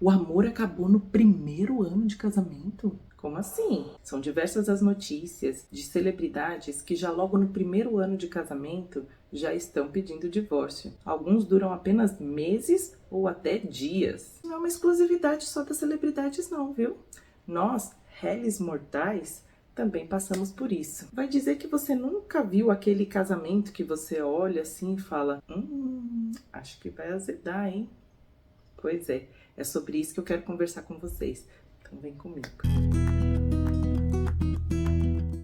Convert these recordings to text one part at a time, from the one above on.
O amor acabou no primeiro ano de casamento? Como assim? São diversas as notícias de celebridades que já logo no primeiro ano de casamento já estão pedindo divórcio. Alguns duram apenas meses ou até dias. Não é uma exclusividade só das celebridades não, viu? Nós, réis mortais, também passamos por isso. Vai dizer que você nunca viu aquele casamento que você olha assim e fala: acho que vai azedar, hein? Pois é sobre isso que eu quero conversar com vocês. Então vem comigo.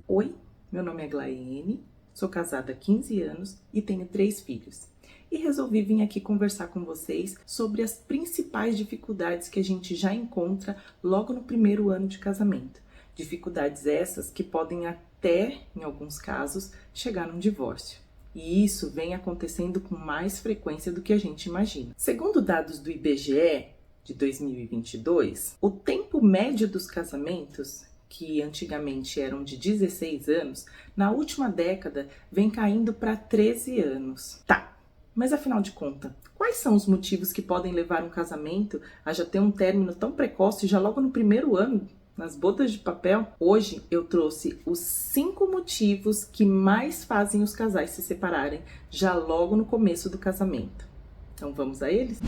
Oi, meu nome é Glaene, sou casada há 15 anos e tenho 3 filhos. E resolvi vir aqui conversar com vocês sobre as principais dificuldades que a gente já encontra logo no primeiro ano de casamento. Dificuldades essas que podem até, em alguns casos, chegar num divórcio. E isso vem acontecendo com mais frequência do que a gente imagina. Segundo dados do IBGE de 2022, o tempo médio dos casamentos, que antigamente eram de 16 anos, na última década vem caindo para 13 anos. Tá, mas afinal de contas, quais são os motivos que podem levar um casamento a já ter um término tão precoce já logo no primeiro ano? Nas bodas de papel, hoje eu trouxe os 5 motivos que mais fazem os casais se separarem já logo no começo do casamento. Então vamos a eles?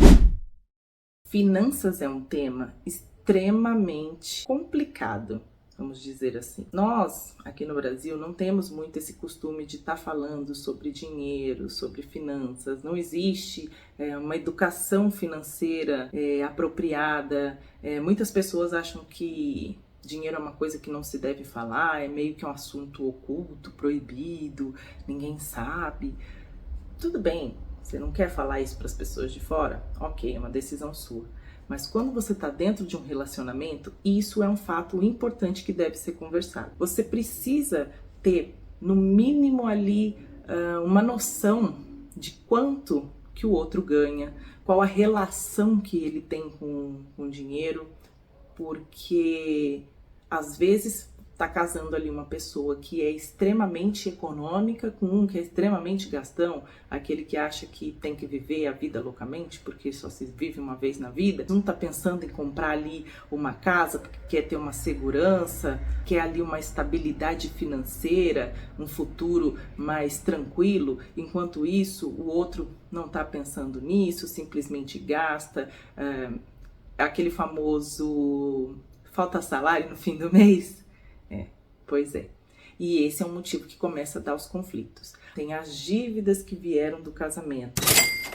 Finanças é um tema extremamente complicado, vamos dizer assim. Nós, aqui no Brasil, não temos muito esse costume de estar falando sobre dinheiro, sobre finanças. Não existe uma educação financeira apropriada. Muitas pessoas acham que dinheiro é uma coisa que não se deve falar, é meio que um assunto oculto, proibido, ninguém sabe. Tudo bem, você não quer falar isso para as pessoas de fora? Ok, é uma decisão sua. Mas quando você está dentro de um relacionamento, isso é um fato importante que deve ser conversado. Você precisa ter, no mínimo ali, uma noção de quanto que o outro ganha, qual a relação que ele tem com o dinheiro, porque às vezes tá casando ali uma pessoa que é extremamente econômica com um que é extremamente gastão, aquele que acha que tem que viver a vida loucamente porque só se vive uma vez na vida, não tá pensando em comprar ali uma casa porque quer ter uma segurança, quer ali uma estabilidade financeira, um futuro mais tranquilo, enquanto isso o outro não tá pensando nisso, simplesmente gasta, aquele famoso falta salário no fim do mês. Pois é. E esse é um motivo que começa a dar os conflitos. Tem as dívidas que vieram do casamento.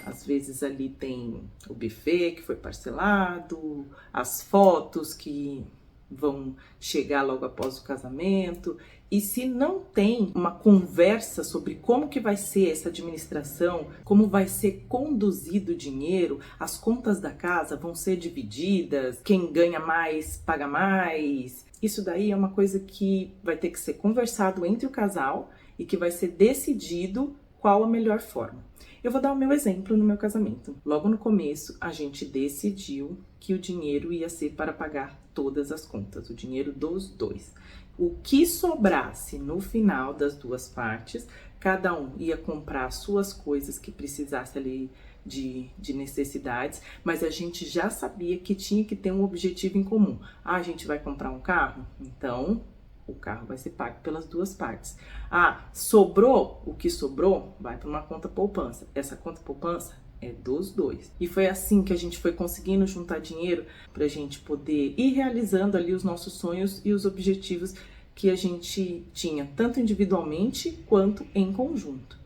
Às vezes ali tem o buffet que foi parcelado, as fotos que vão chegar logo após o casamento. E se não tem uma conversa sobre como que vai ser essa administração, como vai ser conduzido o dinheiro, as contas da casa vão ser divididas, quem ganha mais paga mais. Isso daí é uma coisa que vai ter que ser conversado entre o casal e que vai ser decidido qual a melhor forma. Eu vou dar o meu exemplo no meu casamento. Logo no começo, a gente decidiu que o dinheiro ia ser para pagar todas as contas, o dinheiro dos dois. O que sobrasse no final das duas partes, cada um ia comprar as suas coisas que precisasse ali de necessidades, mas a gente já sabia que tinha que ter um objetivo em comum. Ah, a gente vai comprar um carro? Então o carro vai ser pago pelas duas partes. Ah, sobrou? O que sobrou vai para uma conta poupança. Essa conta poupança é dos dois. E foi assim que a gente foi conseguindo juntar dinheiro para a gente poder ir realizando ali os nossos sonhos e os objetivos que a gente tinha, tanto individualmente quanto em conjunto.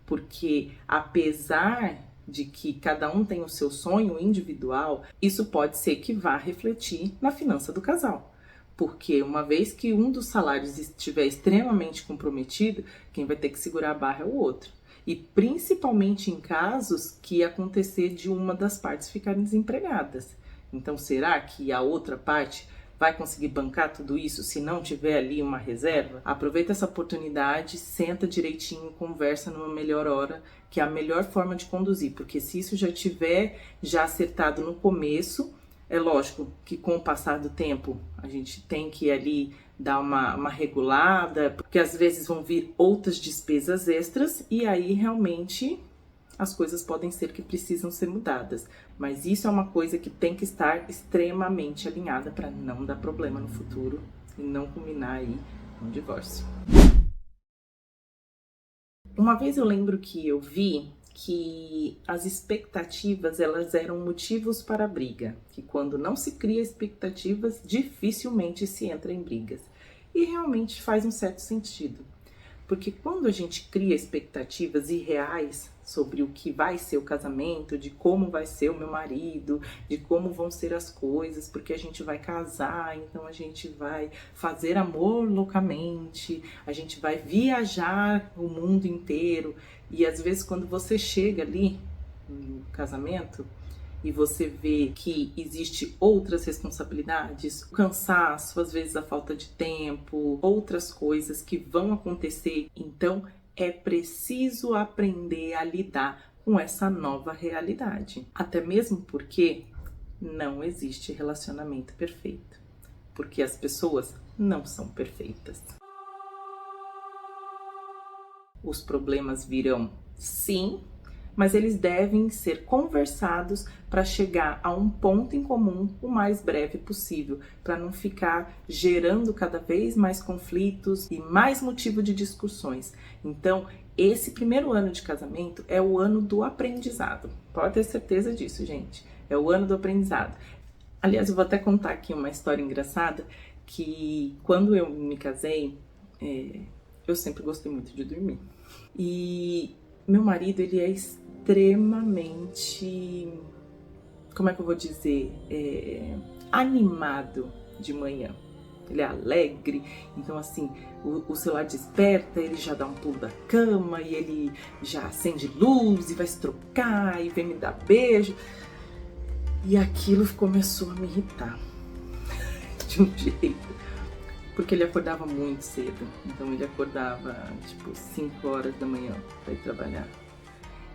Porque apesar de que cada um tem o seu sonho individual, isso pode ser que vá refletir na finança do casal. Porque uma vez que um dos salários estiver extremamente comprometido, quem vai ter que segurar a barra é o outro. E principalmente em casos que acontecer de uma das partes ficarem desempregadas. Então, será que a outra parte vai conseguir bancar tudo isso se não tiver ali uma reserva? Aproveita essa oportunidade, senta direitinho, conversa numa melhor hora, que é a melhor forma de conduzir. Porque se isso já tiver acertado no começo, é lógico que com o passar do tempo a gente tem que ali dar uma regulada, porque às vezes vão vir outras despesas extras e aí realmente as coisas podem ser que precisam ser mudadas. Mas isso é uma coisa que tem que estar extremamente alinhada para não dar problema no futuro e não culminar aí um divórcio. Uma vez eu lembro que eu vi que as expectativas, elas eram motivos para a briga, que quando não se cria expectativas, dificilmente se entra em brigas. E realmente faz um certo sentido, porque quando a gente cria expectativas irreais sobre o que vai ser o casamento, de como vai ser o meu marido, de como vão ser as coisas, porque a gente vai casar, então a gente vai fazer amor loucamente, a gente vai viajar o mundo inteiro, e às vezes quando você chega ali no casamento e você vê que existe outras responsabilidades, o cansaço, às vezes a falta de tempo, outras coisas que vão acontecer, então é preciso aprender a lidar com essa nova realidade. Até mesmo porque não existe relacionamento perfeito, porque as pessoas não são perfeitas. Os problemas virão, sim, mas eles devem ser conversados para chegar a um ponto em comum o mais breve possível, para não ficar gerando cada vez mais conflitos e mais motivo de discussões. Então, esse primeiro ano de casamento é o ano do aprendizado. Pode ter certeza disso, gente. É o ano do aprendizado. Aliás, eu vou até contar aqui uma história engraçada, que quando eu me casei, eu sempre gostei muito de dormir. E meu marido, ele é extremamente, como é que eu vou dizer, animado de manhã. Ele é alegre, então assim, o celular desperta, ele já dá um pulo da cama e ele já acende luz e vai se trocar e vem me dar beijo. E aquilo começou a me irritar de um jeito, porque ele acordava muito cedo, então ele acordava tipo 5 horas da manhã para ir trabalhar.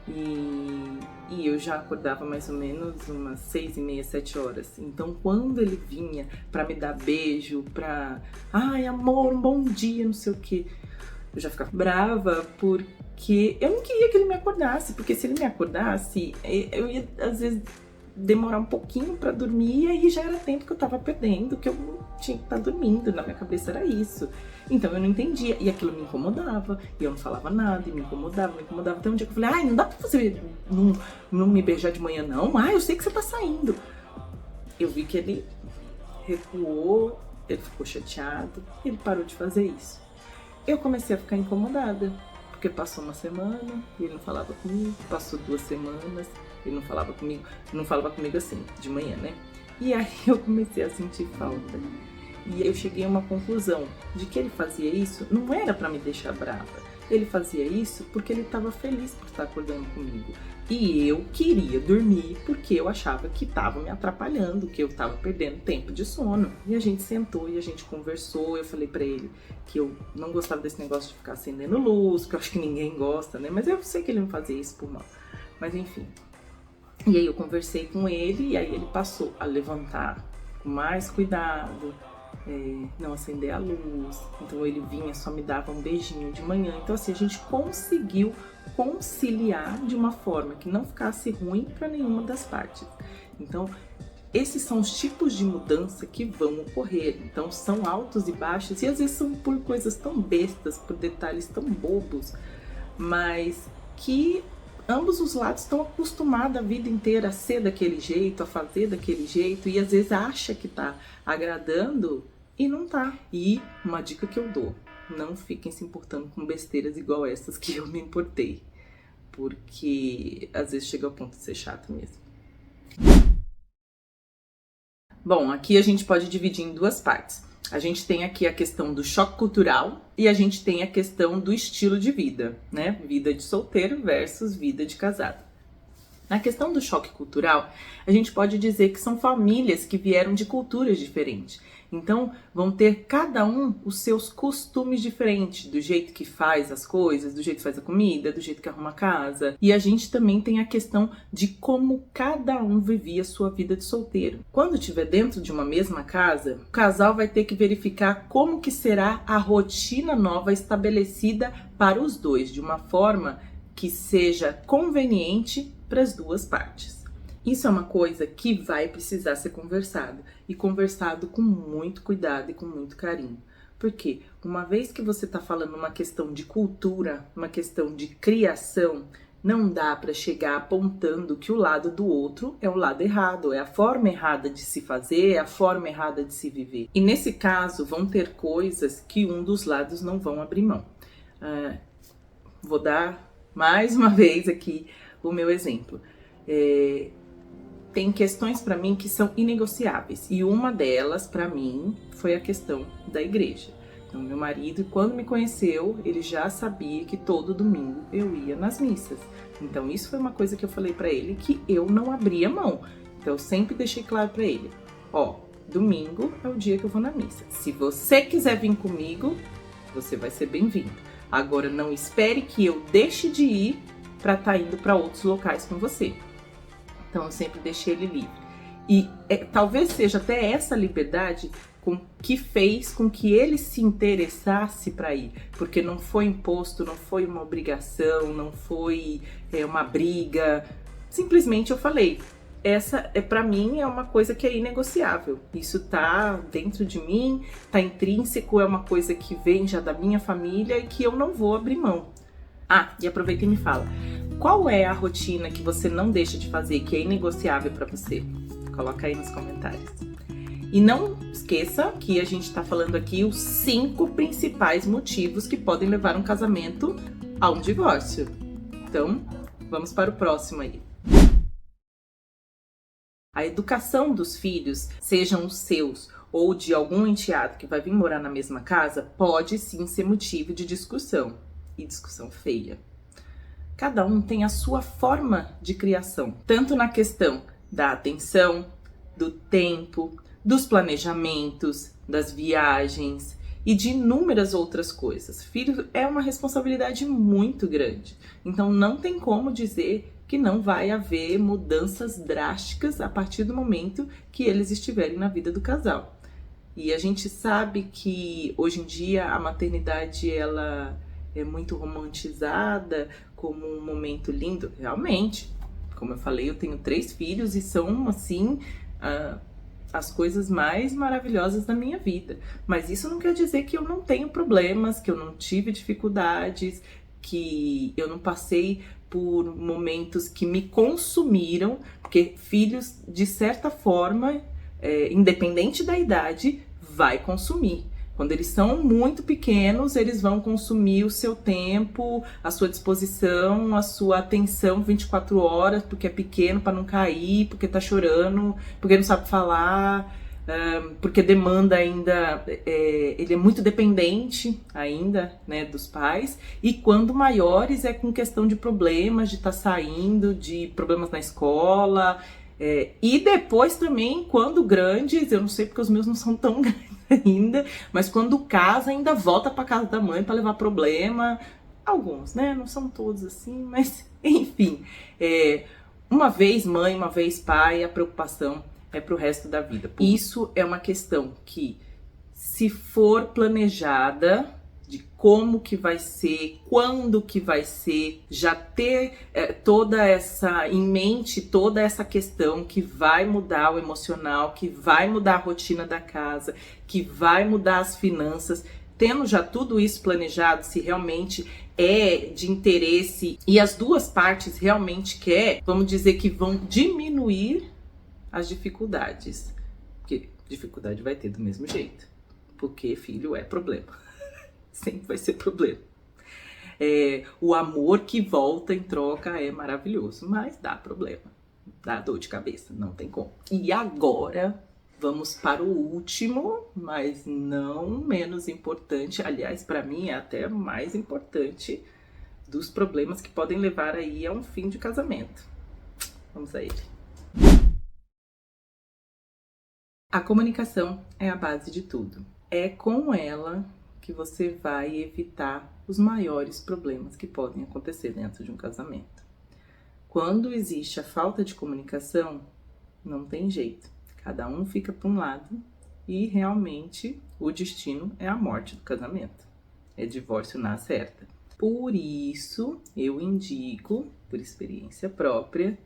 E eu já acordava mais ou menos umas 6h30, 7 horas. Então, quando ele vinha pra me dar beijo, ai amor, um bom dia, não sei o que, eu já ficava brava, porque eu não queria que ele me acordasse, porque se ele me acordasse, eu ia às vezes demorar um pouquinho pra dormir, e aí já era tempo que eu tava perdendo, que eu tinha que estar dormindo, na minha cabeça era isso. Então eu não entendia, e aquilo me incomodava, e eu não falava nada, e me incomodava. Até um dia que eu falei, ai, não dá pra você não me beijar de manhã não, eu sei que você tá saindo. Eu vi que ele recuou, ele ficou chateado, e ele parou de fazer isso. Eu comecei a ficar incomodada, porque passou uma semana, e ele não falava comigo, passou 2 semanas, ele não falava comigo assim, de manhã, né? E aí eu comecei a sentir falta. E eu cheguei a uma conclusão de que ele fazia isso não era para me deixar brava. Ele fazia isso porque ele estava feliz por estar acordando comigo. E eu queria dormir porque eu achava que estava me atrapalhando, que eu estava perdendo tempo de sono. E a gente sentou e a gente conversou. Eu falei para ele que eu não gostava desse negócio de ficar acendendo luz, que eu acho que ninguém gosta, né? Mas eu sei que ele não fazia isso por mal. Mas enfim. E aí eu conversei com ele e aí ele passou a levantar com mais cuidado, não acender a luz. Então ele vinha, só me dava um beijinho de manhã. Então assim, a gente conseguiu conciliar de uma forma que não ficasse ruim para nenhuma das partes. Então esses são os tipos de mudança que vão ocorrer. Então são altos e baixos, e às vezes são por coisas tão bestas, por detalhes tão bobos, mas que ambos os lados estão acostumados a vida inteira a ser daquele jeito, a fazer daquele jeito, e às vezes acha que tá agradando e não tá. E uma dica que eu dou, não fiquem se importando com besteiras igual essas que eu me importei, porque às vezes chega ao ponto de ser chato mesmo. Bom, aqui a gente pode dividir em 2 partes. A gente tem aqui a questão do choque cultural e a gente tem a questão do estilo de vida, né? Vida de solteiro versus vida de casado. Na questão do choque cultural, a gente pode dizer que são famílias que vieram de culturas diferentes. Então, vão ter cada um os seus costumes diferentes, do jeito que faz as coisas, do jeito que faz a comida, do jeito que arruma a casa. E a gente também tem a questão de como cada um vivia a sua vida de solteiro. Quando estiver dentro de uma mesma casa, o casal vai ter que verificar como que será a rotina nova estabelecida para os dois, de uma forma que seja conveniente para as duas partes. Isso é uma coisa que vai precisar ser conversado, e conversado com muito cuidado e com muito carinho. Porque uma vez que você está falando uma questão de cultura, uma questão de criação, não dá para chegar apontando que o lado do outro é o lado errado, é a forma errada de se fazer, é a forma errada de se viver. E nesse caso vão ter coisas que um dos lados não vão abrir mão. Vou dar mais uma vez aqui o meu exemplo. Tem questões para mim que são inegociáveis, e uma delas para mim foi a questão da igreja. Então, meu marido, quando me conheceu, ele já sabia que todo domingo eu ia nas missas. Então, isso foi uma coisa que eu falei para ele que eu não abria mão. Então, eu sempre deixei claro para ele: ó, domingo é o dia que eu vou na missa. Se você quiser vir comigo, você vai ser bem-vindo. Agora, não espere que eu deixe de ir para estar indo para outros locais com você. Então, eu sempre deixei ele livre. E talvez seja até essa liberdade que fez com que ele se interessasse para ir. Porque não foi imposto, não foi uma obrigação, não foi uma briga. Simplesmente eu falei, essa para mim é uma coisa que é inegociável. Isso tá dentro de mim, tá intrínseco, é uma coisa que vem já da minha família e que eu não vou abrir mão. E aproveita e me fala, qual é a rotina que você não deixa de fazer, que é inegociável para você? Coloca aí nos comentários. E não esqueça que a gente está falando aqui os 5 principais motivos que podem levar um casamento a um divórcio. Então, vamos para o próximo aí. A educação dos filhos, sejam os seus ou de algum enteado que vai vir morar na mesma casa, pode sim ser motivo de discussão, e discussão feia. Cada um tem a sua forma de criação, tanto na questão da atenção, do tempo, dos planejamentos, das viagens e de inúmeras outras coisas. Filho é uma responsabilidade muito grande, então não tem como dizer que não vai haver mudanças drásticas a partir do momento que eles estiverem na vida do casal. E a gente sabe que hoje em dia a maternidade ela é muito romantizada como um momento lindo, realmente. Como eu falei, eu tenho 3 filhos e são assim as coisas mais maravilhosas da minha vida. Mas isso não quer dizer que eu não tenho problemas, que eu não tive dificuldades, que eu não passei por momentos que me consumiram, porque filhos, de certa forma, independente da idade, vai consumir. Quando eles são muito pequenos, eles vão consumir o seu tempo, a sua disposição, a sua atenção 24 horas, porque é pequeno para não cair, porque tá chorando, porque não sabe falar, porque demanda ainda, ele é muito dependente ainda, né, dos pais. E quando maiores é com questão de problemas, de estar saindo, de problemas na escola. E depois também, quando grandes, eu não sei porque os meus não são tão grandes ainda, mas quando casa ainda volta para casa da mãe para levar problema. Alguns, né? Não são todos assim, mas enfim. Uma vez mãe, uma vez pai, a preocupação é pro resto da vida. Isso é uma questão que, se for planejada, de como que vai ser, quando que vai ser, já ter toda essa em mente, toda essa questão que vai mudar o emocional, que vai mudar a rotina da casa, que vai mudar as finanças, tendo já tudo isso planejado, se realmente é de interesse e as duas partes realmente querem, vamos dizer que vão diminuir as dificuldades, porque dificuldade vai ter do mesmo jeito, porque filho é problema. Sempre vai ser problema. O amor que volta em troca é maravilhoso, mas dá problema, dá dor de cabeça, não tem como. E agora vamos para o último, mas não menos importante, aliás, para mim é até mais importante, dos problemas que podem levar aí a um fim de casamento. Vamos a ele. A comunicação é a base de tudo. É com ela que você vai evitar os maiores problemas que podem acontecer dentro de um casamento. Quando existe a falta de comunicação, não tem jeito. Cada um fica para um lado e realmente o destino é a morte do casamento. É divórcio na certa. Por isso, eu indico, por experiência própria,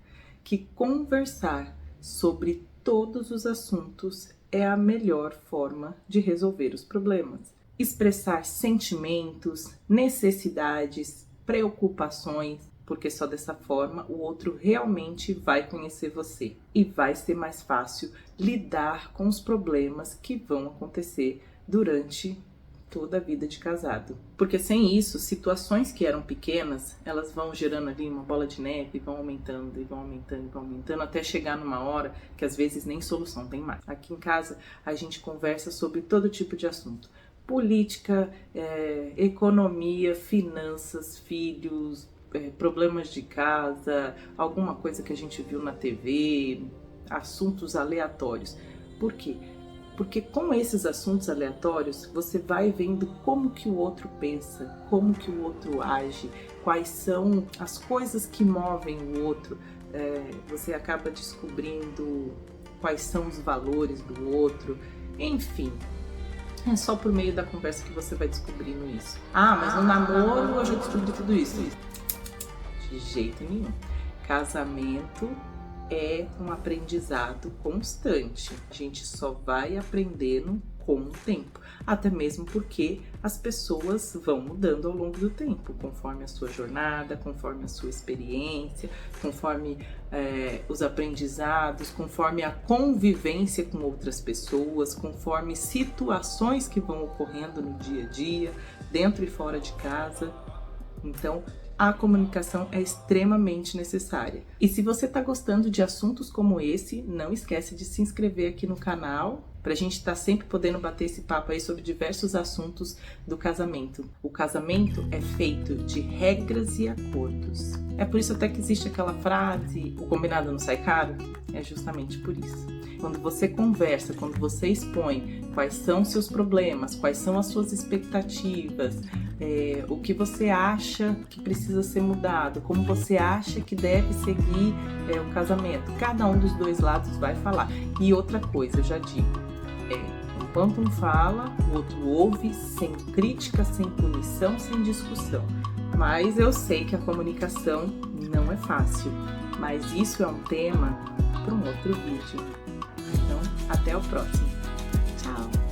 que conversar sobre todos os assuntos é a melhor forma de resolver os problemas. Expressar sentimentos, necessidades, preocupações, porque só dessa forma o outro realmente vai conhecer você e vai ser mais fácil lidar com os problemas que vão acontecer durante toda a vida de casado. Porque sem isso, situações que eram pequenas, elas vão gerando ali uma bola de neve, vão aumentando e vão aumentando e vão aumentando, até chegar numa hora que às vezes nem solução tem mais. Aqui em casa a gente conversa sobre todo tipo de assunto. Política, economia, finanças, filhos, problemas de casa, alguma coisa que a gente viu na TV, assuntos aleatórios. Por quê? Porque com esses assuntos aleatórios, você vai vendo como que o outro pensa, como que o outro age, quais são as coisas que movem o outro. Você acaba descobrindo quais são os valores do outro, enfim. É só por meio da conversa que você vai descobrindo isso. Ah, mas no namoro eu já descobri tudo isso. De jeito nenhum. Casamento é um aprendizado constante. A gente só vai aprendendo com o tempo. Até mesmo porque as pessoas vão mudando ao longo do tempo, conforme a sua jornada, conforme a sua experiência, conforme os aprendizados, conforme a convivência com outras pessoas, conforme situações que vão ocorrendo no dia a dia, dentro e fora de casa. Então, a comunicação é extremamente necessária. E se você está gostando de assuntos como esse, não esquece de se inscrever aqui no canal, para a gente estar sempre podendo bater esse papo aí sobre diversos assuntos do casamento. O casamento é feito de regras e acordos. É por isso até que existe aquela frase, o combinado não sai caro, é justamente por isso. Quando você conversa, quando você expõe quais são seus problemas, quais são as suas expectativas, o que você acha que precisa ser mudado, como você acha que deve seguir o casamento, cada um dos dois lados vai falar. E outra coisa, eu já digo, enquanto um fala, o outro ouve, sem crítica, sem punição, sem discussão. Mas eu sei que a comunicação não é fácil, mas isso é um tema para um outro vídeo. Então, até o próximo. Tchau!